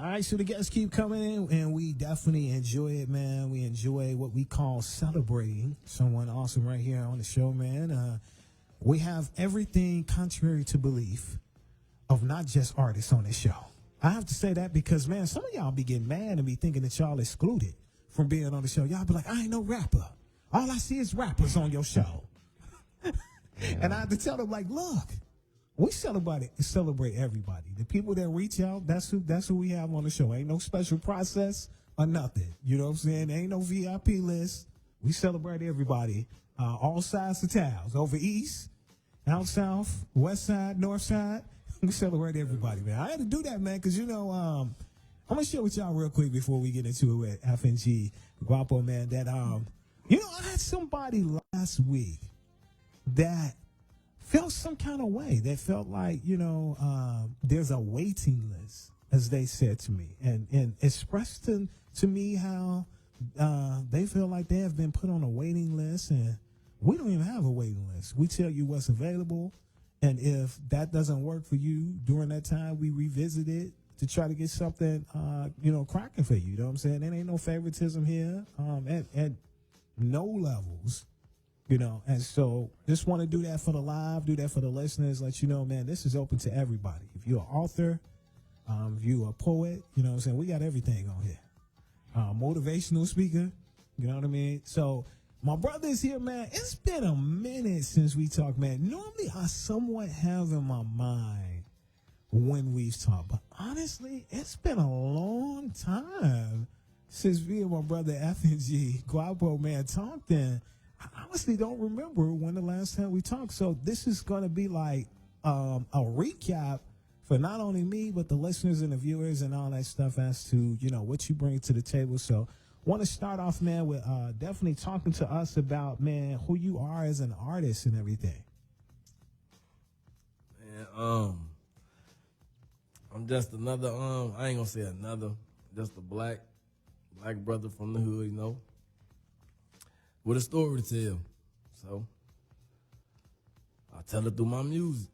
right, so the guests keep coming in, and we definitely enjoy it, man. We enjoy what we call celebrating someone awesome right here on the show, man. We have everything contrary to belief of not just artists on this show. I have to say that because, man, some of y'all be getting mad and be thinking that y'all excluded from being on the show. Y'all be like, I ain't no rapper. All I see is rappers on your show. And I have to tell them, like, look, we celebrate everybody. The people that reach out, that's who we have on the show. Ain't no special process or nothing. You know what I'm saying? Ain't no VIP list. We celebrate everybody, all sides of towns, over east, out south, west side, north side. We celebrate everybody, man. I had to do that, man, because, I'm going to share with y'all real quick before we get into it with Fng Guapo, man, that, I had somebody last week that felt some kind of way. They felt like, there's a waiting list, as they said to me, and expressed to me how they feel like they have been put on a waiting list, and we don't even have a waiting list. We tell you what's available, and if that doesn't work for you during that time, we revisit it to try to get something, cracking for you. You know what I'm saying? There ain't no favoritism here at no levels. And so just want to do that for the live, do that for the listeners, let you know, man, this is open to everybody. If you're an author, if you're a poet, you know what I'm saying, we got everything on here. Motivational speaker, you know what I mean? So my brother is here, man. It's been a minute since we talked, man. Normally I somewhat have in my mind when we've talked, but honestly, it's been a long time since me and my brother Fng Guapo, man, talked, and I honestly don't remember when the last time we talked. So this is going to be like a recap for not only me, but the listeners and the viewers and all that stuff as to, what you bring to the table. So want to start off, man, with definitely talking to us about, man, who you are as an artist and everything. Man, I'm just another, I ain't going to say another, just a black brother from the hood, with a story to tell. So I tell it through my music.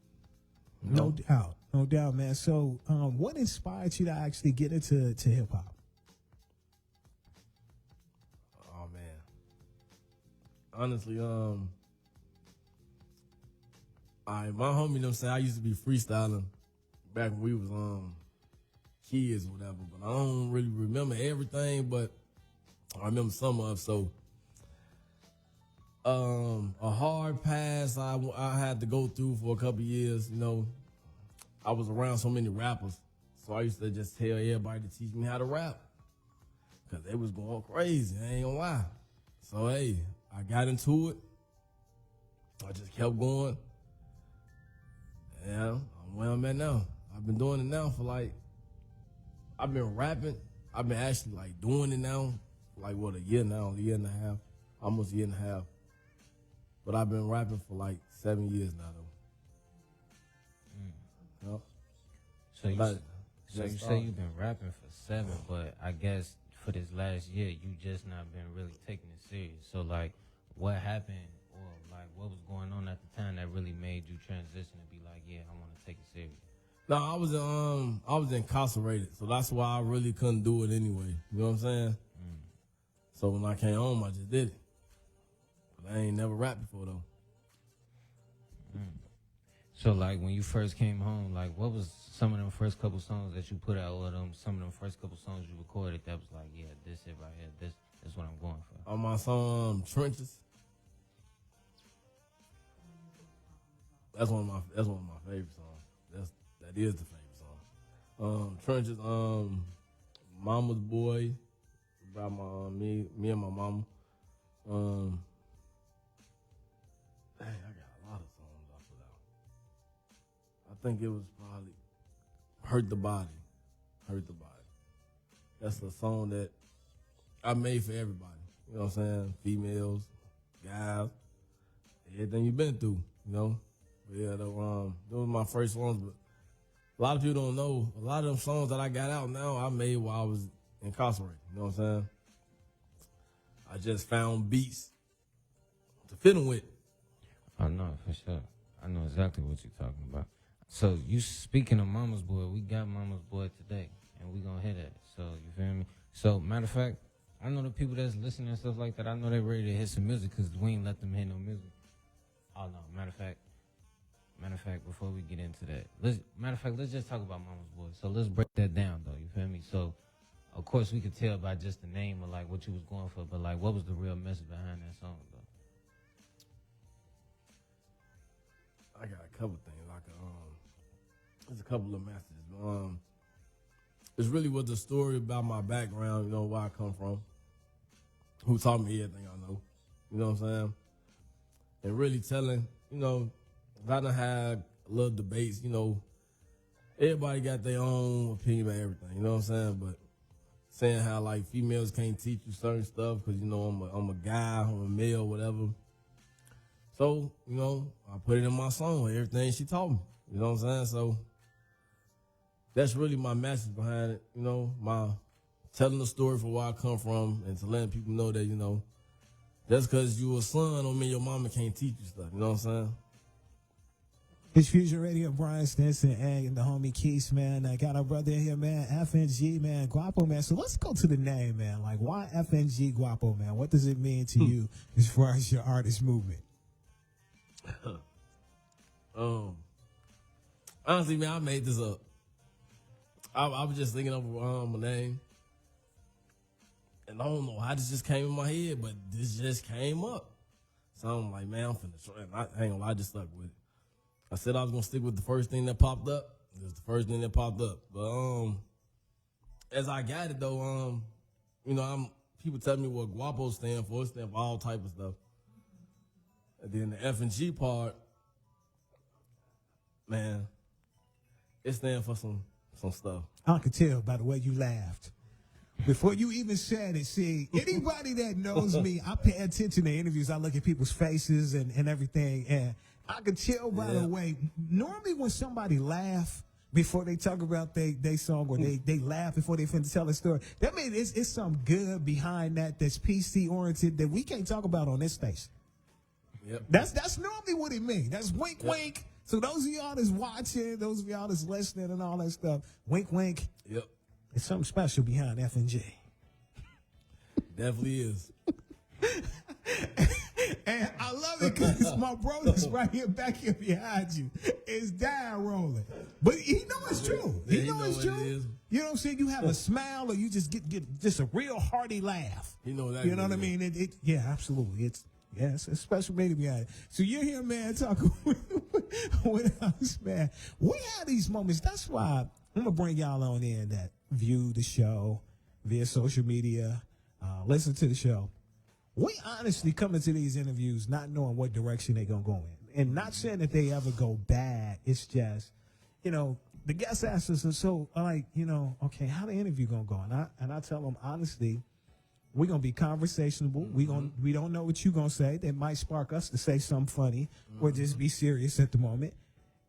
No doubt, man. So what inspired you to actually get into hip hop? Oh man. Honestly, my homie them say I used to be freestyling back when we was kids or whatever, but I don't really remember everything, but I remember some of it. So a hard pass I had to go through for a couple years. I was around so many rappers, so I used to just tell everybody to teach me how to rap, because they was going crazy, I ain't gonna lie. So hey, I got into it. I just kept going. Yeah, I'm where I'm at now. I've been doing it now for I've been rapping. I've been actually doing it now, a year now, a year and a half, almost a year and a half. But I've been rapping for 7 years now, though. Yep. So you say you've been rapping for 7, but I guess for this last year, you just not been really taking it serious. So what happened, or what was going on at the time that really made you transition and be like, yeah, I want to take it serious? No, I was incarcerated, so that's why I really couldn't do it anyway. You know what I'm saying? So when I came home, I just did it. But I ain't never rapped before though. So when you first came home, what was some of them first couple songs that you put out, or some of them first couple songs you recorded that was yeah, this it right here, this is what I'm going for? On my song Trenches. That's one of my favorite songs. That is the favorite song. Trenches, Mama's Boy, about me and my mama. Dang, I got a lot of songs I put out. I think it was probably Hurt the Body. That's a song that I made for everybody. You know what I'm saying? Females, guys, everything you've been through, But yeah, those were my first songs. But a lot of people don't know, a lot of them songs that I got out now, I made while I was incarcerated. You know what I'm saying? I just found beats to fit them with. I know, for sure. I know exactly what you're talking about. So you speaking of Mama's Boy, we got Mama's Boy today. and we gonna hear that. So you feel me? So matter of fact, I know the people that's listening and stuff like that. I know they ready to hear some music because we ain't let them hear no music. Oh no, matter of fact, before we get into that, let's just talk about Mama's Boy. So let's break that down though. You feel me? So of course we could tell by just the name or like what you was going for, but like what was the real message behind that song though? I got a couple things. There's a couple of messages. It's really was the story about my background, you know, where I come from, who taught me everything I know, you know what I'm saying? And really telling, you know, I done had little debates, you know, everybody got their own opinion about everything, you know what I'm saying? But saying how, like, females can't teach you certain stuff because, you know, I'm a guy, I'm a male, whatever. So, you know, I put it in my song, everything she taught me, you know what I'm saying? So that's really my message behind it, you know, my telling the story for where I come from and to letting people know that, you know, just because you a son don't mean your mama can't teach you stuff, you know what I'm saying? It's Fusion Radio, Brian Stinson and the homie Keith, man. I got our brother in here, man, FNG, man, Guapo, man. So let's go to the name, man. Like, why FNG Guapo, man? What does it mean to you as far as your artist movement? Honestly, man, I made this up. I was just thinking of my name. And I don't know how this just came in my head, but this just came up. So I'm like, man, I'm finna try. And I ain't gonna lie, I just stuck with it. I said I was gonna stick with the first thing that popped up. It was the first thing that popped up. But as I got it though, you know, people tell me what Guapo stand for. It stand for all type of stuff. And then the F and G part, man, it stand for some stuff. I could tell by the way you laughed. Before you even said it, see, anybody that knows me, I pay attention to interviews. I look at people's faces and everything, and I can tell by the way. Normally when somebody laugh before they talk about they song or they laugh before they finish tell a story, that means it's something good behind that's PC oriented that we can't talk about on this station. Yep. That's normally what it means. That's wink, wink. So those of y'all that's watching, those of y'all that's listening and all that stuff, wink, wink. Yep. There's something special behind F&G. Definitely is. And I love it because my brother's right here, back here behind you. Is down rolling. But he know it's true. Yeah, he know it's what true. it is. You know what I'm saying? You have a smile or you just get just a real hearty laugh. You know that. You know what I mean? Yeah, absolutely. It's a special meaning behind it. So you're here, man, talking with us, man. We have these moments. That's why I'm going to bring y'all on in that view the show via social media, listen to the show. We honestly come into these interviews not knowing what direction they're going to go in. And not saying that they ever go bad. It's just, you know, the guest asks us, and so, like, you know, okay, how the interview going to go? And I tell them, honestly, we're going to be conversational. We don't know what you're going to say. That might spark us to say something funny or just be serious at the moment.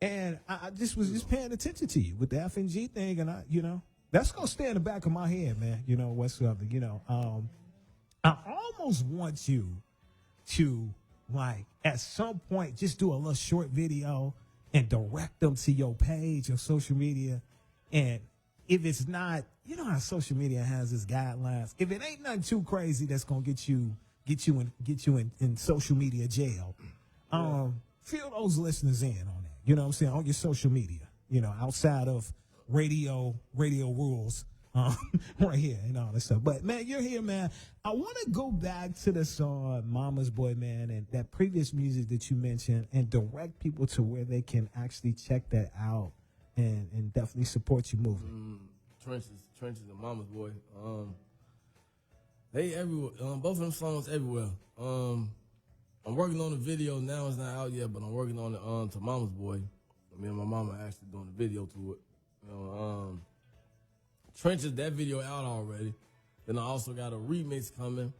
And I just was just paying attention to you with the F&G thing. And you know, that's going to stay in the back of my head, man. You know, whatsoever, you know. I almost want you to, like, at some point, just do a little short video and direct them to your page or social media. And if it's not, you know how social media has its guidelines. If it ain't nothing too crazy that's gonna get you in social media jail, fill those listeners in on that. You know what I'm saying? On your social media, you know, outside of radio rules, right here and all that stuff. But man, you're here, man. I want to go back to the song "Mama's Boy," man, and that previous music that you mentioned, and direct people to where they can actually check that out and definitely support you moving. Trenches and Mama's Boy. They everywhere. Both of them songs everywhere. I'm working on the video now. It's not out yet, but I'm working on it to Mama's Boy. Me and my mama actually doing the video to it. You know, Trenches, that video out already. Then I also got a remix coming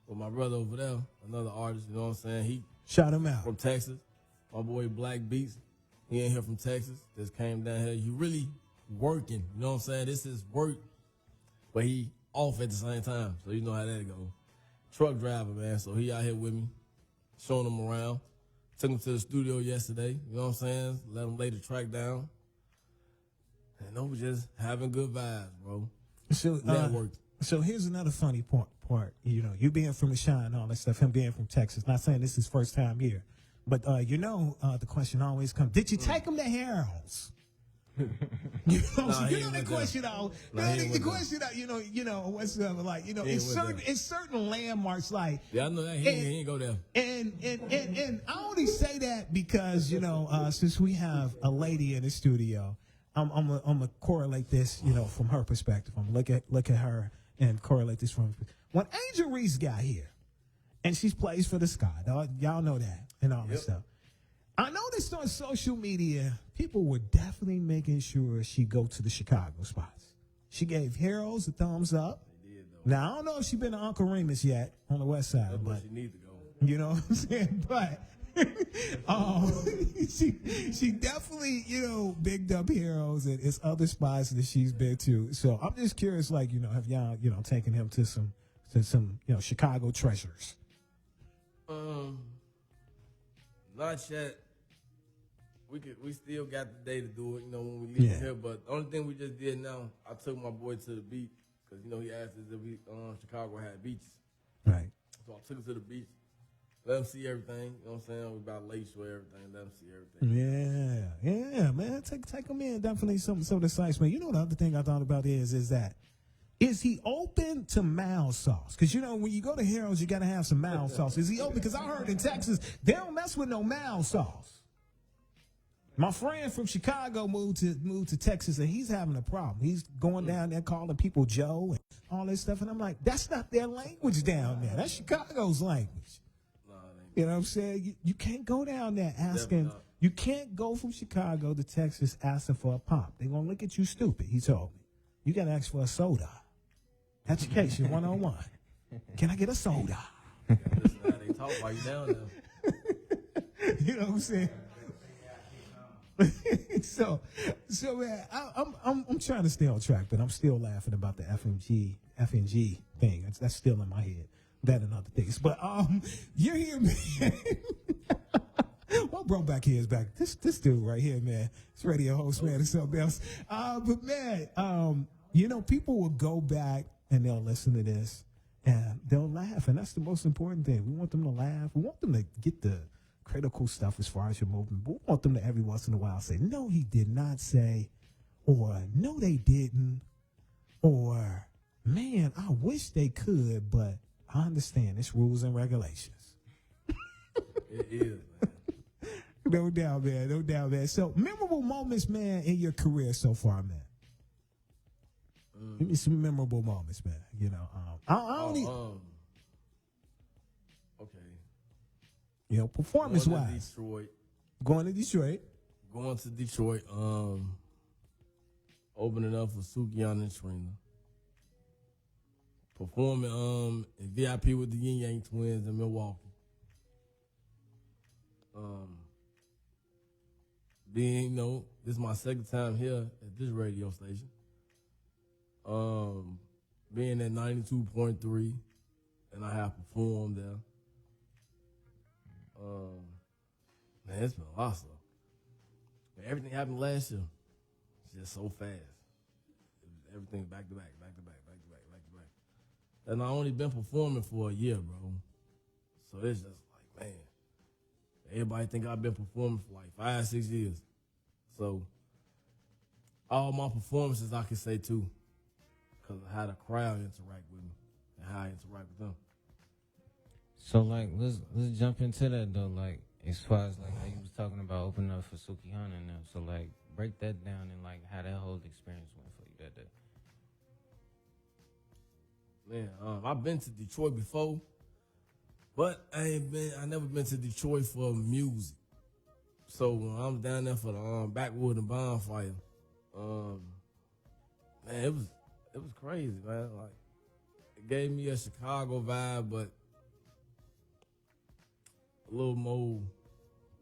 with my brother over there, another artist. You know what I'm saying? He Shout him out. from Texas. My boy Black Beats. He ain't here from Texas. Just came down here. He really working. You know what I'm saying? This is work, but he off at the same time. So you know how that go. Truck driver, man. So he out here with me, showing him around. Took him to the studio yesterday. You know what I'm saying? Let him lay the track down. And we just having good vibes, bro. So, Network. So here's another funny part. You know, you being from the Shine and all that stuff, him being from Texas. Not saying this is first time here, but the question always comes: did you take him to Harold's? You know, the question out. The question out. You know what's like. You know, in certain landmarks, like. Yeah, I know that he ain't go there. And I only say that because since we have a lady in the studio, I'm gonna correlate this, from her perspective. I'm gonna look at her and correlate this from when Angel Reese got here, and she plays for the Sky. Y'all know that and all that stuff. I noticed on social media, people were definitely making sure she go to the Chicago spots. She gave Harold's a thumbs up. They did, though. Now, I don't know if she's been to Uncle Remus yet on the west side. But But she needs to go. you know what I'm saying? But she definitely, bigged up Harold's and it's other spots that she's been to. So I'm just curious, like, have y'all, taken him to some Chicago treasures? Not yet. We still got the day to do it, when we leave here. But the only thing we just did now, I took my boy to the beach because he asked us if Chicago had beaches. Right. So I took him to the beach, let him see everything. You know what I'm saying? We about Lake Shore, everything. Let him see everything. Yeah, man. Take him in. Definitely some of the sights, man. The other thing I thought about is that. Is he open to mild sauce? Because, when you go to Harold's, you got to have some mild sauce. Is he open? Because I heard in Texas, they don't mess with no mild sauce. My friend from Chicago moved to Texas, and he's having a problem. He's going down there calling people Joe and all this stuff. And I'm like, that's not their language down there. That's Chicago's language. You know what I'm saying? You can't go down there asking. You can't go from Chicago to Texas asking for a pop. They're going to look at you stupid, he told me. You got to ask for a soda. Education 101. Can I get a soda? Listen how they talk while you down there. You know what I'm saying? so man, I'm trying to stay on track, but I'm still laughing about the FNG thing. That's still in my head. That and other things. But you're here, man. What brought back here is back. This dude right here, man. This radio host, man, and something else. But man, people will go back and they'll listen to this and they'll laugh. And that's the most important thing. We want them to laugh. We want them to get the critical stuff as far as your movement. But we want them to every once in a while say, no, he did not say, or no, they didn't, or man, I wish they could, but I understand it's rules and regulations. It is, man. No doubt, man. No doubt, man. So, memorable moments, man, in your career so far, man. Give me some memorable moments, man. Okay. Performance-wise. Going to Detroit. Opening up for Sukian and Trina. Performing in VIP with the Yin Yang Twins in Milwaukee. Being, this is my second time here at this radio station. Being at 92.3, and I have performed there. Man, it's been a lot of stuff. Everything happened last year. It's just so fast. Everything back to back. And I only been performing for a year, bro. So it's just like, man, everybody think I've been performing for like 5-6 years. So all my performances I can say too, because of how the crowd interact with me and how I interact with them. So like, let's jump into that though. Like, as far as like how you was talking about opening up for Sukihan and them. So like, break that down and like how that whole experience went for you that day. Man, I've been to Detroit before, but I never been to Detroit for music. So when I was down there for the Backwood and Bonfire, man, it was crazy, man. Like, it gave me a Chicago vibe, but a little more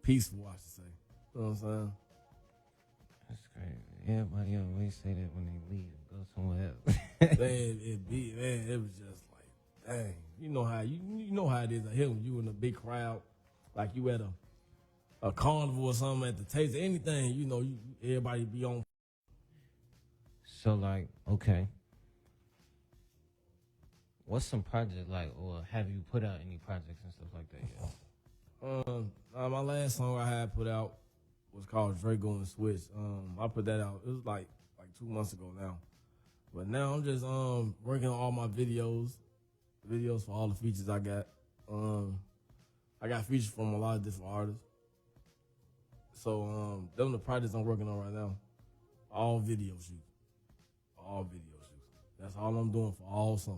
peaceful, I should say. You know what I'm saying? That's crazy. Everybody always say that when they leave and go somewhere else. Man, it was just like, dang. You know how it is out here when you in a big crowd, like you at a carnival or something at the taste, anything, everybody be on. So like, okay. What's some project like, or have you put out any projects and stuff like that yet? My last song I had put out was called Draco and Switch. I put that out. It was like 2 months ago now. But now I'm just working on all my videos for all the features I got. I got features from a lot of different artists. So them the projects I'm working on right now. All video shoots. All video shoots. That's all I'm doing for all summer.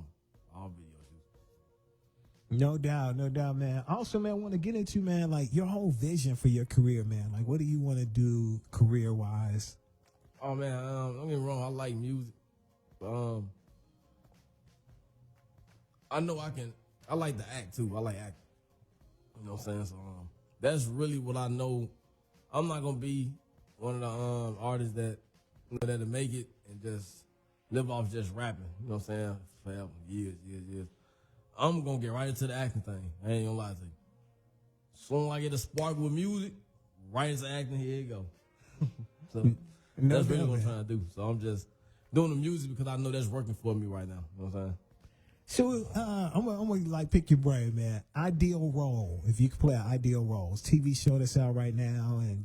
All video shoots. No doubt, man. Also, man, I want to get into, man, like your whole vision for your career, man. Like, what do you want to do career-wise? Oh, man, don't get me wrong. I like music. I know I like to act, too. I like acting. You know what I'm saying? So that's really what I know. I'm not going to be one of the artists that, that'll make it and just live off just rapping. You know what I'm saying? Forever, years. I'm going to get right into the acting thing. I ain't going to lie to you. Soon as I get a spark with music, right into acting, here you go. So that's really what I'm trying to do. So I'm just doing the music because I know that's working for me right now. You know what I'm saying? So I'm gonna like pick your brain, man. Ideal role, if you could play an ideal role. TV show that's out right now, and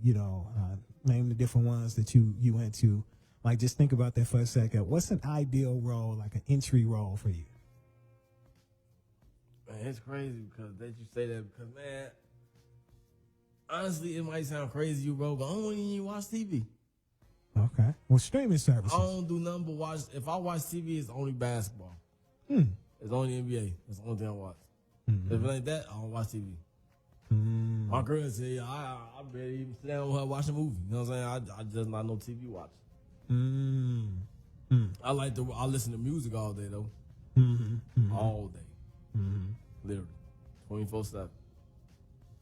name the different ones that you into. Like, just think about that for a second. What's an ideal role, like an entry role for you? Man, it's crazy because that you say that because, man, honestly, it might sound crazy, you bro, but I don't even watch TV. Okay. Well, streaming services. I don't do nothing but watch. If I watch TV, it's only basketball. It's only NBA. That's the only thing I watch. If it ain't that, I don't watch TV. My girl say, I barely even sit down with her watch a movie. You know what I'm saying? I just not no TV watch. I listen to music all day though. All day. Literally. 24/7.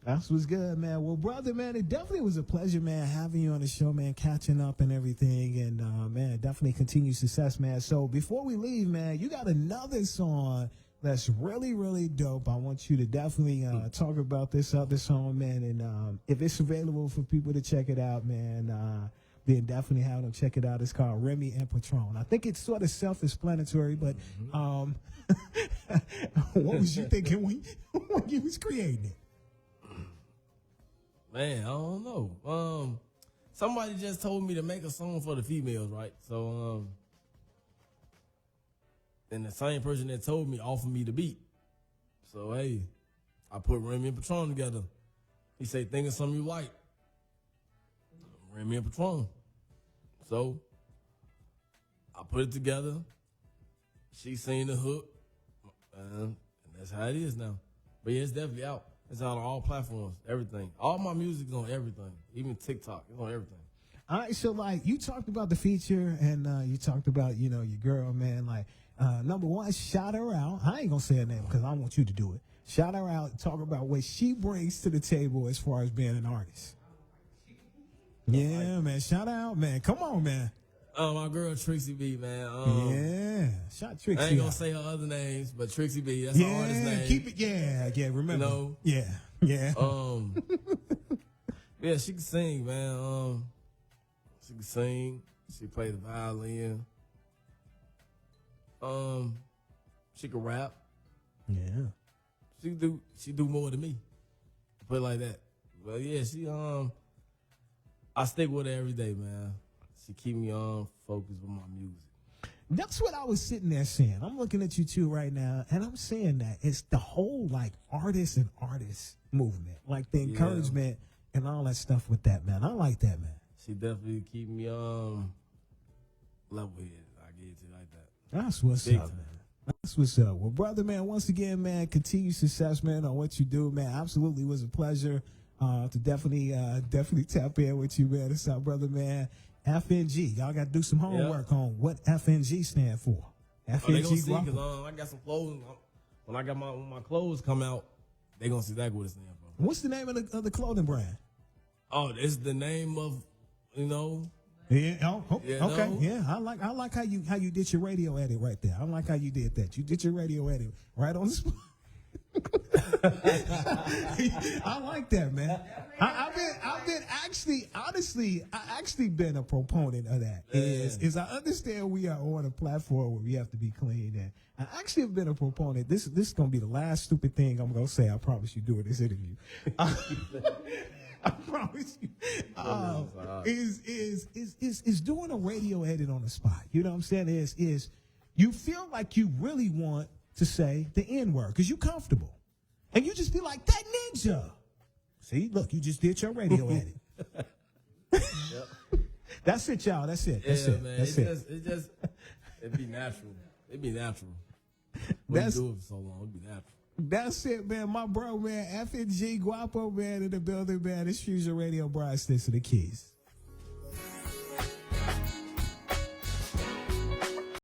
That's what's good, man. Well, brother, man, it definitely was a pleasure, man, having you on the show, man, catching up and everything. And, man, definitely continue success, man. So before we leave, man, you got another song that's really, really dope. I want you to definitely talk about this other song, man. And if it's available for people to check it out, man, then definitely have them check it out. It's called Remy and Patron. I think it's sort of self-explanatory, but what was you thinking when you was creating it? Man, I don't know. Somebody just told me to make a song for the females, right? So, and the same person that told me offered me the beat. So, hey, I put Remy and Patron together. He said, think of something you like. Remy and Patron. So, I put it together. She seen the hook. And that's how it is now. But yeah, it's definitely out. It's on all platforms, everything. All my music's on everything, even TikTok. It's on everything. All right, so like you talked about the feature, and you talked about your girl, man. Like number one, shout her out. I ain't gonna say her name because I want you to do it. Shout her out. Talk about what she brings to the table as far as being an artist. Yeah, man. Shout out, man. Come on, man. My girl Trixie B, man. Yeah, shout Trixie. I ain't gonna out. say her other names, but Trixie B, that's her artist name. Keep it. Yeah. Remember? Yeah. Yeah, she can sing, man. She can sing. She play the violin. She can rap. Yeah. She do more than me. Put it like that. But yeah, I stick with her every day, man. She keep me focused with my music. That's what I was sitting there saying. I'm looking at you two right now, and I'm saying that it's the whole like artist and artist movement, like the encouragement and all that stuff with that, man. I like that, man. She definitely keep me level headed. I get it like that. That's what's Big up, time. man. That's what's up. Well, brother, man, once again, man, continue success, man, on what you do, man. Absolutely was a pleasure to definitely tap in with you, man. It's our brother, man. FNG. Y'all got to do some homework on what FNG stand for. FNG. They gonna see because I got some clothes. When my clothes come out, they gonna see exactly what it stands for. What's the name of the clothing brand? Oh, it's the name of Yeah. Oh, You okay. know? Yeah. I like how you did your radio edit right there. I like how you did that. You did your radio edit right on the spot. I like that, man. I've been actually, honestly, I actually been a proponent of that. Is I understand we are on a platform where we have to be clean, and I actually have been a proponent. This is gonna be the last stupid thing I'm gonna say. I promise you, during this interview. I promise you. Is doing a radio edit on the spot. You know what I'm saying? Is you feel like you really want to say the N-word because you're comfortable. And you just be like, that ninja. See, look, you just did your radio edit. That's it, y'all. That's it. That's it. Man. That's It'd be natural. It'd be natural. When you do it for so long, it'd be natural. That's it, man. My bro, man, Fng Guapo, man, in the building, man. It's Fusion Radio, Brian Stinson, the Keys.